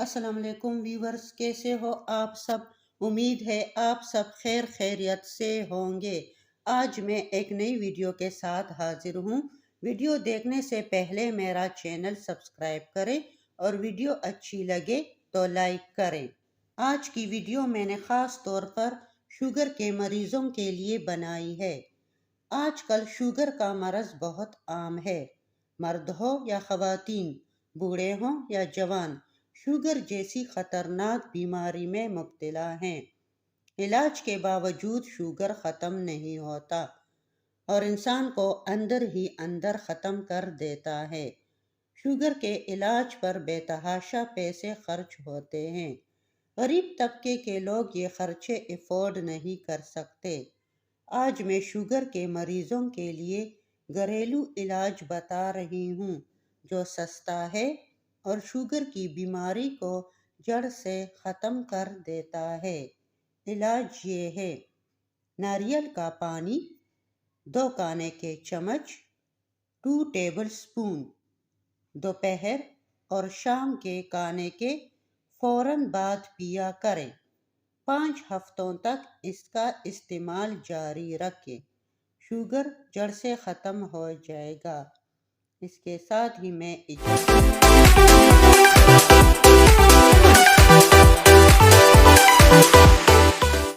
السلام علیکم ویورز، کیسے ہو آپ سب؟ امید ہے آپ سب خیر خیریت سے ہوں گے۔ آج میں ایک نئی ویڈیو کے ساتھ حاضر ہوں۔ ویڈیو دیکھنے سے پہلے میرا چینل سبسکرائب کریں اور ویڈیو اچھی لگے تو لائک کریں۔ آج کی ویڈیو میں نے خاص طور پر شوگر کے مریضوں کے لیے بنائی ہے۔ آج کل شوگر کا مرض بہت عام ہے۔ مرد ہو یا خواتین، بوڑھے ہوں یا جوان، شوگر جیسی خطرناک بیماری میں مبتلا ہیں۔ علاج کے باوجود شوگر ختم نہیں ہوتا اور انسان کو اندر ہی اندر ختم کر دیتا ہے۔ شوگر کے علاج پر بے تحاشا پیسے خرچ ہوتے ہیں۔ غریب طبقے کے لوگ یہ خرچے افورڈ نہیں کر سکتے۔ آج میں شوگر کے مریضوں کے لیے گھریلو علاج بتا رہی ہوں جو سستا ہے اور شوگر کی بیماری کو جڑ سے ختم کر دیتا ہے۔ علاج یہ ہے: ناریل کا پانی 2 کھانے کے چمچ 2 ٹیبل سپون، دوپہر اور شام کے کھانے کے فوراً بعد پیا کریں۔ 5 ہفتوں تک اس کا استعمال جاری رکھیں، شوگر جڑ سے ختم ہو جائے گا۔ اس کے ساتھ ہی میں